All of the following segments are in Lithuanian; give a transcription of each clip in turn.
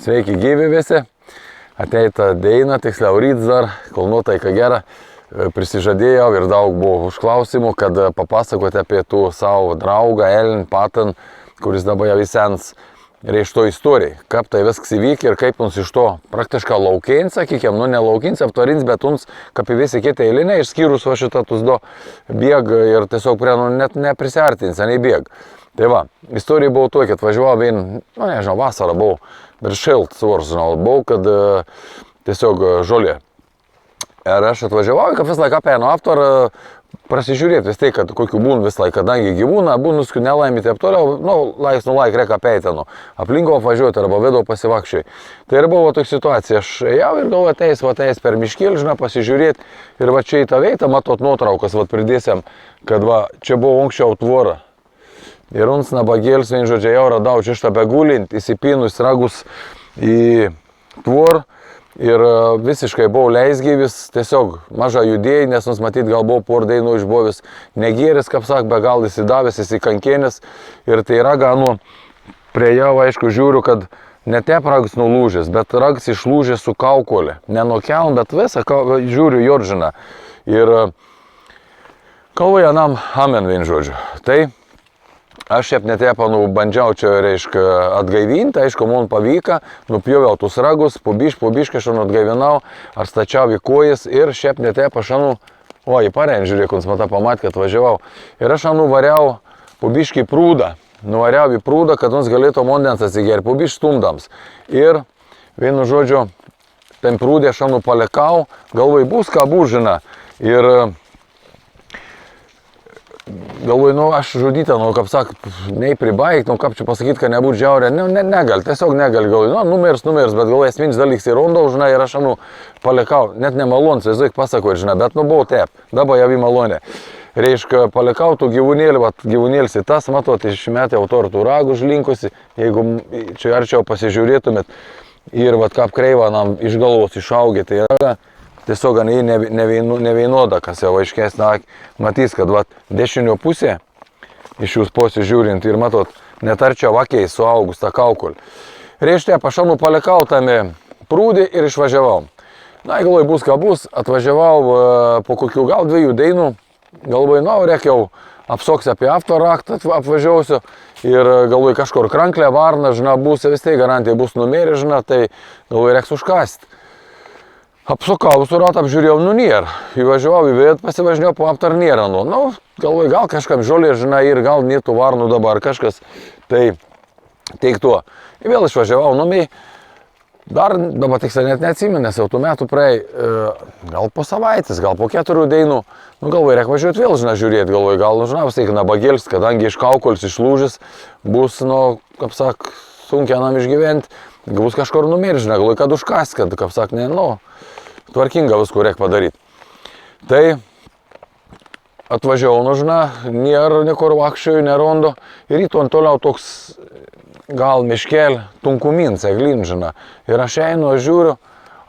Sveiki gyvi visi. Ateita diena, tiksliau ryts dar, kol nuotaika gera. Prisižadėjau ir daug buvo užklausimų, kad papasakoti apie tų savo draugą Ellen Patton, kuris dabar jau įsens reišto istorijai. Kaip tai viskas įvykia ir kaip mums iš to praktiškai laukins, sakykime, nu ne laukins, aptarins, bet mums, kaip į visi kiti eiliniai, išskyrus va šitą tusdo bėg ir tiesiog prie, nu, net neprisartins, nei bėg. Tai va, istorija buvo tokia, kad važiavau vien, nu nežinau, vasarą buvau, bet šilt svaržinau, buvau, kad tiesiog žolė. Ir aš atvažiavau, kad vis laiką peinu aptvarą, prasižiūrėti vis tai, kad kokių būn vis laiką, kadangi gyvūną, būnus nelaimyti aptoliau, nu, laiks reikia peitinu, aplinko apvažiuoti arba vedau pasivakščiai. Tai ir buvo tokia situacija, aš ėjau ir galvoju, ateis per miškėlį, žinai, pasižiūrėti ir va čia į tą veitą, matot nuotraukas, va pridėsim, kad va čia buvo anksčiau tvora. Ir uns nabagėlis, vien žodžiai, jau radau čia šitą begulint, įsipinus ragus į tvorą. Ir visiškai buvau leisgyvis, tiesiog maža judėjai, nes mums matyt gal buvo por dainų išbuvęs negėris, kaip sak, be gal įsidavęs, įsikankenis. Ir tai raga, nu, prie jau aišku žiūriu, kad ne tep ragas nulūžęs, bet ragas išlūžęs su kaukolė. Ne nuo keln, bet visą žiūriu Jordžiną. Ir kalvoje nam amen vien žodžiu. Tai aš šiaip netepą, bandžiau čia, reiškia, atgaivinti, aišku, man pavyko, nupjoviau tus ragus, po biškai aš atgaivinau, ar stačiau į kojas ir šiaip netepą šanu, oi, parein, žiūrėk, mums matą pamatė, kad važiavau. Ir aš šanu variau po biškai prūdą, nuvariau į prūdą, kad mums galėtų vandens atsigerti, po biškai stumdams. Ir vienu žodžiu, ten prūdė šanu palikau, galvoj bus ką būžina. Ir galvoju, nu, aš žudytę, nu, kaip sak, nei pribaigt, nu, kaip čia pasakyti, kad nebūt žiaurė, negal, tiesiog negal, galvoju, nu, numirs, bet galvoju, esminis dalyks ir rondau, žinai, ir aš, nu, palikau, net nemalons, visaik pasakau, žinai, bet, nu, buvau tep, dabar jau į malonę. Reiškia, palikau tų gyvūnėlį, vat, gyvūnėlis į tas, matot, išmetė autortų ragų žlinkusi, jeigu čia arčiau pasižiūrėtumėt, ir, vat, kaip kreivą nam iš galvos išaugė, tai yra, tiesiog nevienoda, kas jau aiškesnė, matys, kad vat, dešinio pusė iš jūs pasižiūrint ir matot, netarčiau akiai suaugus tą kaukolį. Reiškia, pašanu palikau tame prūdį ir išvažiavau. Na, galvoju, bus ką bus, atvažiavau po kokių gal 2 dainų, galvoju, na, reikiau apsoks apie aptvarą apvažiausiu ir galvoju, kažkur kranklė, varna, žina, bus, vis tai garantija bus numerė, žina, tai galvoju, reiks užkasti. Apsukau su ratą, apžiūrėjau, nu nėra. Įvažiavau į vietą, pasivažinėjau po aptar nėra. Nu, galvoju, gal kažkam žolė, žinai, ir gal nėtų varnų dabar kažkas. Tai teik tuo. Ir vėl išvažiavau, numiai. Dar dabar tiksliai net neatsimenu, nes jau tų metų praėjo, gal po savaitės, gal po 4 dainų. Nu, galvoju, reikia važiuoti vėl, žinai, žiūrėti. Galvoju, gal, žinai, vis tiek nabagėlis, kadangi iš kaukolis išlūžęs, bus, nu, kaip sak, sunkiai nam išgyventi. Bus kažkur numirti, žinai, galvoju, kad užkasti, kad, kaip sak, ne, nu, tvarkinga visko reikia padaryti. Tai atvažiavau, nu, žinai, nėra niekur vakščiojų, nerondo. Ir ryton toliau toks gal miškelį, tunkumins, eglin, žinai. Ir aš einu, aš žiūriu,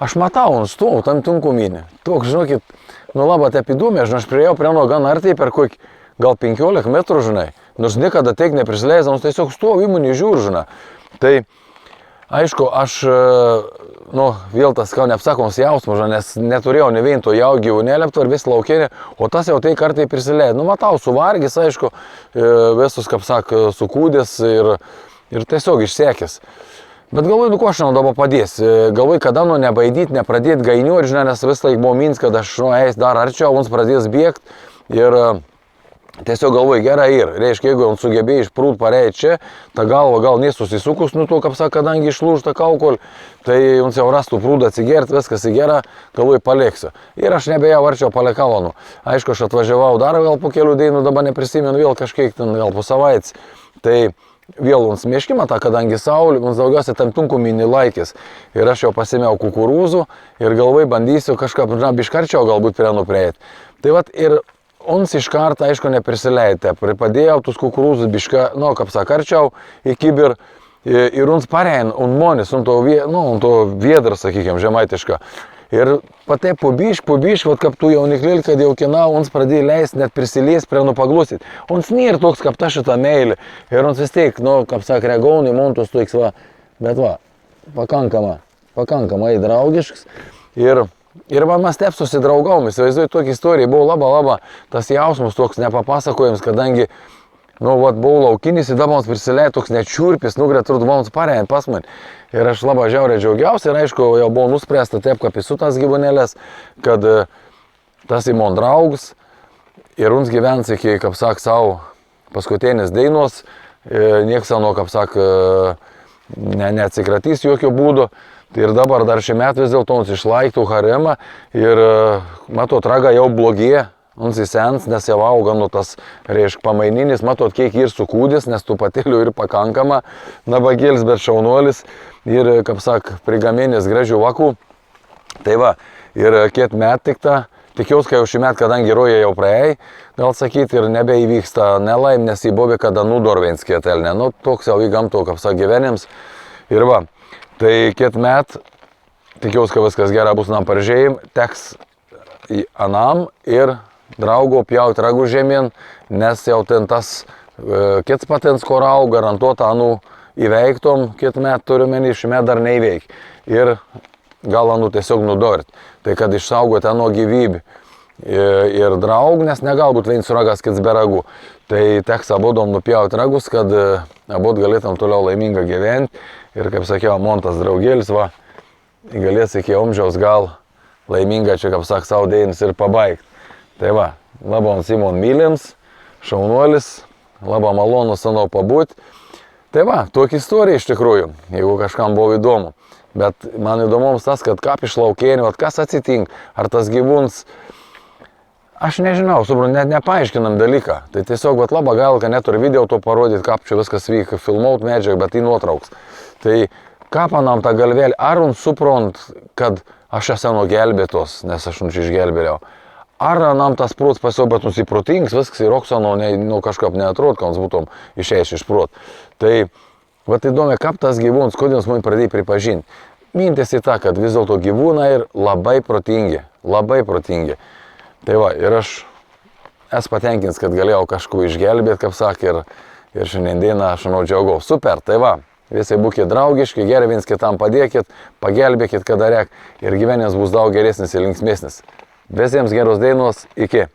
aš matau, stovu tam tunkuminį. Toks, žinokit, nu labai apidūmė, žinai, aš priejau prie nuo gan artai per kokį, gal 15 metrų, žinai. Nors niekada teik neprisileisdamas, tiesiog stovu įmonį žiūriu, žinai. Tai aišku, aš, nu, vėl tas, ką neapsakomas jausmas, nes neturėjau ne vien to jau gyvūnėlį aptvar, vis laukinį, o tas jau tai kartai prisileidė. Nu, matau, suvargis, aišku, visus, kaip sak, sukūdės ir tiesiog išsekęs. Bet galvoju, nu, ko aš dabar padės. Galvoju, kada, nu, nebaidyti, nepradėti gainiuoti, žinai, nes vis laik buvo mins, kad aš, nu, eis dar arčiau, mums pradės bėgti ir tiesiog galvoju, gerai ir, reiškia, jeigu jums sugebėjo išprūt pareiti čia, ta galva gal nesusisukus, nu to, kaip sak, kadangi išlūžta kaukolį, tai jums jau rastų prūdą atsigerti, viskas į gerą, galvoju, paliksiu. Ir aš nebejau arčiau palikau, nu. Aišku, aš atvažiavau dar gal po kelių dainų, dabar neprisimenu, vėl kažkiek ten, gal po savaitės. Tai vėl mums miškimą tą, kadangi saulė, mums daugiausiai tam tunkuminį laikis. Ir aš jau pasimėjau kukurūzų ir galvoju, bandysiu kažką, na, biškarčiau galbūt prie nuprieiti. Tai vat ir uns iš karto, aišku, neprisileidė. Pripadėjau tus kukurūzus bišką, nu, kaip sakarčiau, į kibir ir uns parein, un monis, un to viedras, sakykime, žemaitiška. Ir patai po bišk, vat kaip tu jauniklėl, kad jau kinau, uns pradėjo leisti net prisiliesti prie nupaglusit. Uns nėra toks, kaip ta šitą meilį. Ir uns vis tiek, nu, kaip sak, regaunai, montus tuiks, va, bet va. pakankamai draugiškas. Ir man mes taip susidraugavom, įsivaizduoju, tokia istorija buvo labai tas jausmas toks nepapasakojams, kadangi, buvau laukinis, į dabams prisileid toks nečiurpis, nugrėt rudvams parėjant pas man. Ir aš labai žiauriai džiaugiausi ir aišku, jau buvo nuspręsta taip, kaip įsu tas gyvūnėlės, kad tas į mon draugus ir uns gyvens iki, kaip sak, savo paskutinės dainos, nieks savo, kaip sak, neatsikratys jokio būdo. Ir dabar dar šį metą vis dėlto uns išlaiktų haremą ir, matot, raga jau blogėja, uns įsens, nes jau auga tas, reiškia, pamaininis, matot, kiek ir sukūdis, nes tų patėlių ir pakankama, nabagėlis, bet šaunuolis ir, kaip sak, prigaminės gražių vakų. Tai va, ir kiek met tik ta, tikiuosi, kad jau šį metą, kadangi roja jau praėjai, gal sakyti, ir nebeįvyksta nelaim, nes į bobį kada nudorvins kietelnė, toks jau į gamto, kaip sak, gyvenims. Ir va. Tai kiek met, tikiuosi, kad viskas gerai bus nam paržėjim, teks į anam ir draugo pjauti ragų žemyn, nes jau ten tas kits patens korau garantuota anų įveiktom, kiek met turiuomenį, šį met dar neįveik. Ir gal anų tiesiog nudort. Tai kad išsaugoti anų gyvybę ir draug, nes negalbūt vien suragas kits be ragų. Tai teks abudom nupjauti ragus, kad abud galėtum toliau laimingą gyventi. Ir kaip sakiau, montas draugėlis, va, galės iki amžiaus gal laimingą čia, kaip sak, savo dėjimus ir pabaigti. Tai va, labam Simon mylims, šaunuolis, labam malonu senau pabūti. Tai va, tokia istorija iš tikrųjų, jeigu kažkam buvo įdomu. Bet man įdomus tas, kad kaip iš laukienį, kas atsitinka, ar tas gyvūns, aš nežinau, suprantu, net nepaaiškinam dalyką. Tai tiesiog, bet labai gal, kad neturi video to parodyti, kaip čia viskas vyka, filmaut medžiagą, bet tai nuotrauks. Tai ką panam tą galvelį, ar un suprant, kad aš esu nugelbėtos, nes aš čia išgelbėjau. Ar nam tas prots pasiau, bet nusiprotings, viskas į Roksano kažkaip neatrod, kad mums būtum išėjęs iš prot. Tai, vat įdomi, kaip tas gyvūnas, kodėl man pradėjo pripažinti. Mintis į tą, kad vis dėlto gyvūnai ir labai protingi. Tai va, ir aš esu patenkins, kad galėjau kažko išgelbėti, kaip sakė, ir šiandieną aš džiaugau. Super, tai va. Visi būkite draugiški, gerai viens kitam padėkit, pagelbėkit, kada rek ir gyvenimas bus daug geresnis ir linksmesnis. Visiems geros dainos, iki.